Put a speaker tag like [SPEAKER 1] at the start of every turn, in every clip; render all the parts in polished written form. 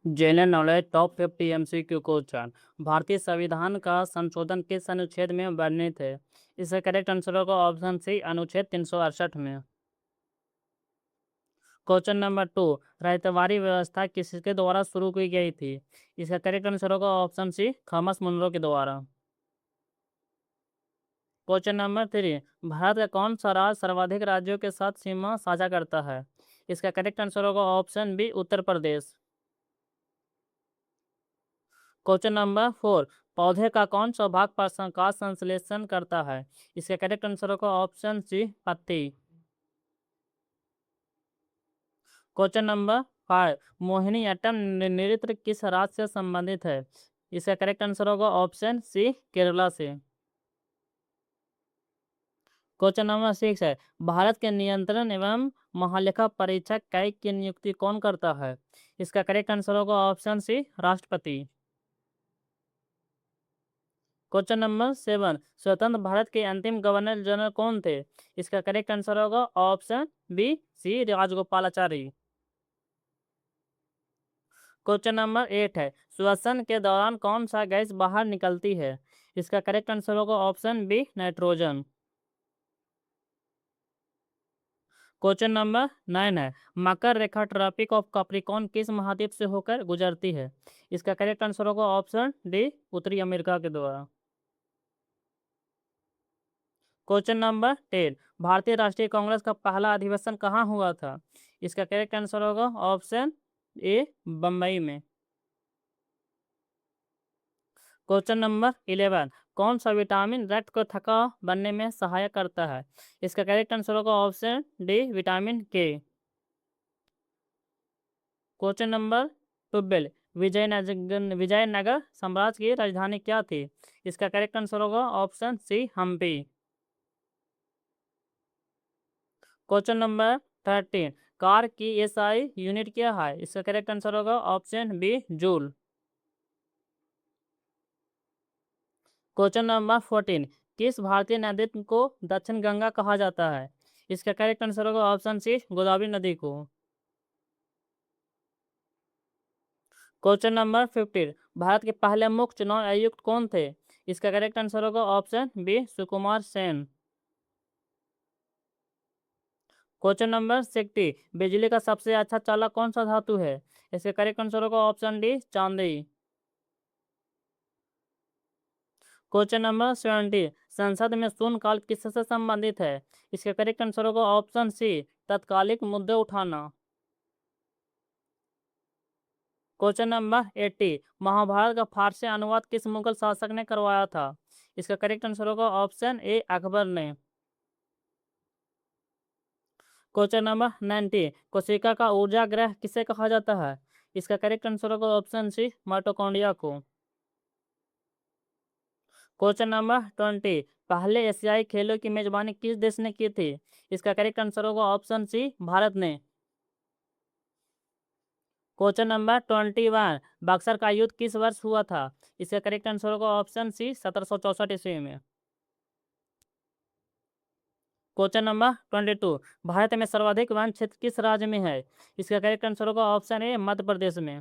[SPEAKER 1] General knowledge top 50 MCQ question. भारतीय संविधान का संशोधन किस अनुच्छेद में वर्णित है? इसका करेक्ट आंसर होगा ऑप्शन सी, अनुच्छेद 368 में। क्वेश्चन नंबर 2, रैयतवाड़ी व्यवस्था किसके द्वारा शुरू की गई थी? इसका करेक्ट आंसर होगा ऑप्शन सी, थॉमस मुनरो के द्वारा। क्वेश्चन नंबर 3, भारत का कौन सा राज्य सर्वाधिक राज्यों के साथ सीमा साझा करता है? इसका करेक्ट आंसर होगा option B, Uttar Pradesh. Question number 4, पौधे का कौन सा भाग प्रकाश का संश्लेषण करता है? इसका करेक्ट आंसर होगा ऑप्शन सी, पत्ती। क्वेश्चन नंबर 5, मोहिनीअट्टम नृत्य किस राज्य से संबंधित है? इसका करेक्ट आंसर होगा ऑप्शन सी, केरला से। क्वेश्चन नंबर 6 है, भारत के नियंत्रण एवं महालेखा परीक्षक कैग की नियुक्ति कौन करता है? इसका करेक्ट आंसर होगा ऑप्शन सी, राष्ट्रपति। क्वेश्चन नंबर 7, स्वतंत्र भारत के अंतिम गवर्नर जनरल कौन थे? इसका करेक्ट आंसर होगा ऑप्शन बी, सी, राजगोपालाचारी। क्वेश्चन नंबर 8 है, श्वसन के दौरान कौन सा गैस बाहर निकलती है? इसका करेक्ट आंसर होगा option B, nitrogen. Question number 9 है, मकर रेखा ट्रॉपिक ऑफ कैप्रिकॉर्न किस महाद्वीप से होकर गुजरती है? इसका करेक्ट आंसर होगा ऑप्शन डी, उत्तरी अमेरिका के द्वारा। क्वेश्चन नंबर 10, भारतीय राष्ट्रीय कांग्रेस का पहला अधिवेशन कहाँ हुआ था? इसका करेक्ट आंसर होगा ऑप्शन ए, बम्बई में। क्वेश्चन नंबर 11, कौन सा विटामिन रक्त को थका बनने में सहायक करता है? इसका करेक्ट आंसर होगा option D, vitamin K. Question number 12, Vijayanagara साम्राज्य की राजधानी क्या थी? इसका करेक्ट आंसर होगा option C, Hampi. Question number 13, कार की एसआई यूनिट क्या है? इसका करेक्ट आंसर होगा option B, joule. Question number 14, किस भारतीय नदी को दक्षिण गंगा कहा जाता है? इसका करेक्ट आंसर होगा ऑप्शन सी, गोदावरी नदी को। क्वेश्चन नंबर 15, भारत के पहले मुख्य चुनाव आयुक्त कौन थे? इसका करेक्ट आंसर होगा option B, Sukumar Sen. Question number 60, बिजली का सबसे अच्छा चालक कौन सा धातु है? इसका करेक्ट आंसर होगा ऑप्शन डी, चांदी। क्वेश्चन नंबर 70, संसद में शून्यकाल किससे संबंधित है? इसका करेक्ट आंसर होगा ऑप्शन सी, तत्कालिक मुद्दे उठाना। क्वेश्चन नंबर 80, महाभारत का फारसी अनुवाद किस मुगल शासक ने करवाया था? इसका करेक्ट आंसर होगा ऑप्शन ए, अकबर ने। क्वेश्चन नंबर 90, कोशिका का ऊर्जा ग्रह किसे कहा जाता है? इसका करेक्ट आंसर होगा ऑप्शन सी, माइटोकॉन्ड्रिया को। क्वेश्चन नंबर 20, पहले एशियाई खेलों की मेजबानी किस देश ने की थी? इसका करेक्ट आंसर होगा ऑप्शन सी, भारत ने। क्वेश्चन नंबर 21, बक्सर का युद्ध किस वर्ष हुआ था? इसका करेक्ट आंसर होगा ऑप्शन सी, 1764 ईस्वी में। क्वेश्चन नंबर 22, भारत में सर्वाधिक वन क्षेत्र किस राज्य में है? इसका करेक्ट आंसर होगा ऑप्शन ए, मध्य प्रदेश में।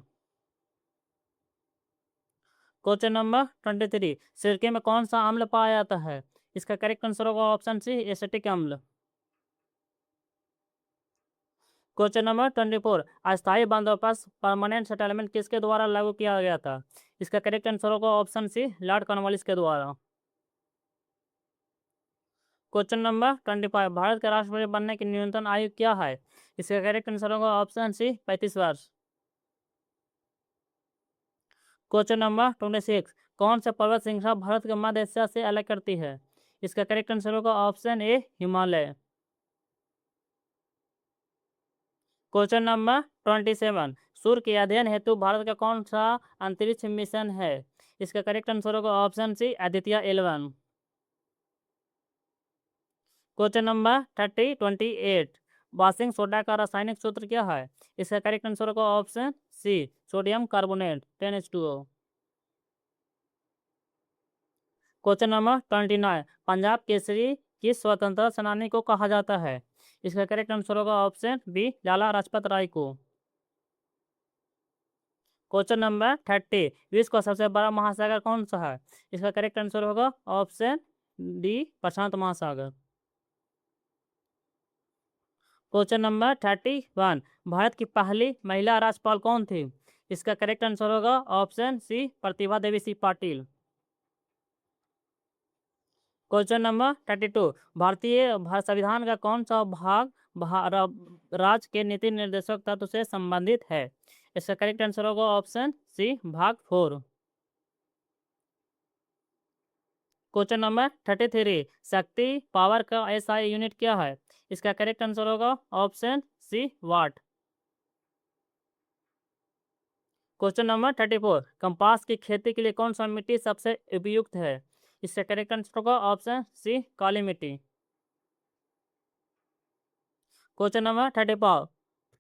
[SPEAKER 1] क्वेश्चन नंबर 23, सिरके में कौन सा अम्ल पाया जाता है? इसका करेक्ट आंसर होगा ऑप्शन सी, एसिटिक अम्ल। क्वेश्चन नंबर 24, अस्थायी बंदोबस्त परमानेंट सेटलमेंट किसके द्वारा लागू किया गया था? इसका करेक्ट आंसर होगा ऑप्शन सी, लॉर्ड कॉर्नवालिस के द्वारा। क्वेश्चन नंबर 25, भारत के राष्ट्रपति बनने की न्यूनतम आयु क्या है? इसका करेक्ट आंसर होगा ऑप्शन सी, 35 वर्ष। क्वेश्चन नंबर 26, कौन सा पर्वत श्रृंखला भारत के मध्य एशिया से अलग करती है? इसका करेक्ट आंसर होगा option A, Himalaya. Question number 27, सूर्य के अध्ययन हेतु भारत का कौन सा अंतरिक्ष मिशन है? इसका करेक्ट आंसर होगा option C, Aditya 11। Question number 28, washing soda का रासायनिक सूत्र क्या है? इसका करेक्ट आंसर होगा option C, sodium carbonate 10H2O। Question number 29, Punjab Kesari किस स्वतंत्रता सेनानी को कहा जाता है? इसका करेक्ट आंसर होगा ऑप्शन बी, लाला लाजपत राय को। क्वेश्चन नंबर 30, विश्व का सबसे बड़ा महासागर कौन सा है? इसका करेक्ट आंसर होगा ऑप्शन डी, प्रशांत महासागर। क्वेश्चन नंबर 31, भारत की पहली महिला राज्यपाल कौन थी? इसका करेक्ट आंसर होगा ऑप्शन सी, प्रतिभा देवी सिंह पाटिल। क्वेश्चन नंबर 32, भारतीय संविधान का कौन सा भाग राज्य के नीति निर्देशक तत्व से संबंधित है? इसका करेक्ट आंसर होगा ऑप्शन सी, भाग 4। क्वेश्चन नंबर 33, शक्ति पावर का एसआई यूनिट क्या है? इसका करेक्ट आंसर होगा ऑप्शन सी, वाट। क्वेश्चन नंबर 34, कंपास की खेती के लिए कौन सा मिट्टी सबसे उपयुक्त है? इसका करेक्ट आंसर होगा ऑप्शन सी, काली मिट्टी। क्वेश्चन नंबर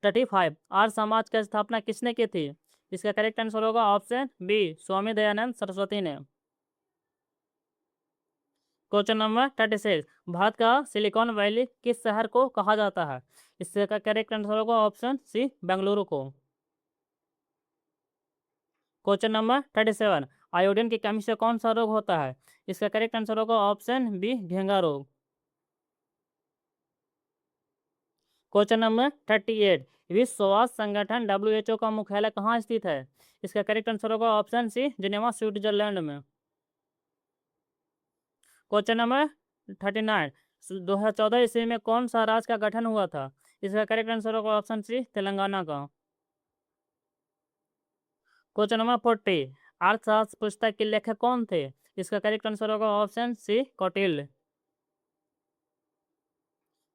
[SPEAKER 1] 35, आर्य समाज की स्थापना किसने की थी? इसका करेक्ट आंसर होगा ऑप्शन बी, स्वामी दयानंद सरस्वती ने। क्वेश्चन नंबर 36, भारत का सिलिकॉन वैली किस शहर को कहा जाता है? इसका करेक्ट आंसर होगा ऑप्शन सी, बेंगलुरु को। क्वेश्चन नंबर 37, आयोडीन की कमी से कौन सा रोग होता है? इसका करेक्ट आंसर होगा ऑप्शन बी, घेंगा रोग। क्वेश्चन नंबर 38, विश्व स्वास्थ्य संगठन WHO का मुख्यालय कहाँ स्थित है? इसका करेक्ट आंसर होगा ऑप्शन सी, जिनेवा स्विट्जरलैंड में। क्वेश्चन नंबर 39, 2014 ईस्वी में कौन सा राज्य का गठन हुआ था? इसका करेक्ट आंसर होगा ऑप्शन सी, तेलंगाना का। क्वेश्चन नंबर 40, अर्थशास्त्र पुस्तक के लेखक कौन थे? इसका करेक्ट आंसर होगा option C, Kautilya.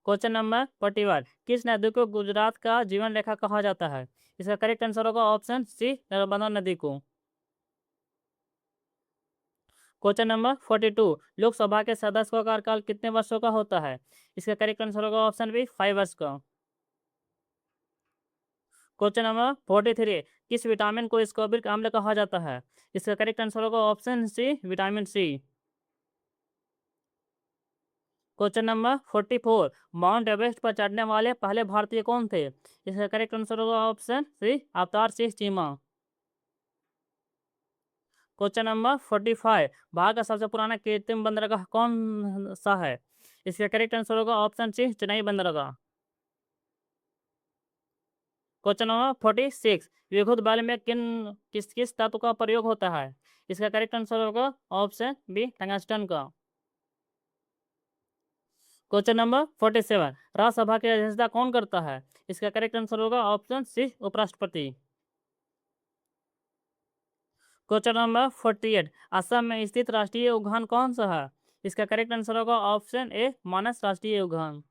[SPEAKER 1] Question number 41, किस नदी को गुजरात का जीवन रेखा कहा जाता है? इसका करेक्ट आंसर होगा ऑप्शन सी, नर्मदा नदी को। क्वेश्चन नंबर 42, लोकसभा के सदस्य का कार्यकाल कितने वर्षों का होता है? इसका करेक्ट आंसर होगा ऑप्शन बी, 5 वर्ष का। क्वेश्चन नंबर 43, किस विटामिन को स्कोबिक अम्ल कहा जाता है? इसका करेक्ट आंसर होगा option C, vitamin C. Question number 44, Mount Everest पर चढ़ने वाले पहले भारतीय कौन थे? इसका करेक्ट आंसर होगा ऑप्शन सी, अवतार सिंह चीमा। क्वेश्चन नंबर 45, भारत का सबसे पुराना कृत्रिम बंदरगाह कौन सा है? इसका करेक्ट आंसर होगा ऑप्शन सी, चेन्नई बंदरगाह। क्वेश्चन नंबर 46, विद्युत बल्ब में किस किस तत्व का प्रयोग होता है? इसका करेक्ट आंसर होगा ऑप्शन बी, टंगस्टन का। क्वेश्चन नंबर 47, राज्यसभा की अध्यक्षता कौन करता है? इसका करेक्ट आंसर होगा ऑप्शन सी, उपराष्ट्रपति। क्वेश्चन नंबर 48, असम में स्थित राष्ट्रीय उद्यान कौन सा है? इसका करेक्ट आंसर होगा ऑप्शन ए, मानस राष्ट्रीय उद्यान।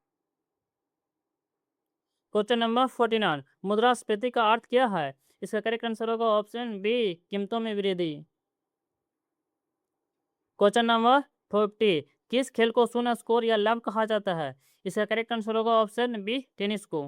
[SPEAKER 1] क्वेश्चन नंबर 49, मुद्रास्फीति का अर्थ क्या है? इसका करेक्ट आंसर होगा ऑप्शन बी, कीमतों में वृद्धि। क्वेश्चन नंबर 50, किस खेल को शून्य स्कोर या लंप कहा जाता है? इसका करेक्ट आंसर होगा ऑप्शन बी, टेनिस को।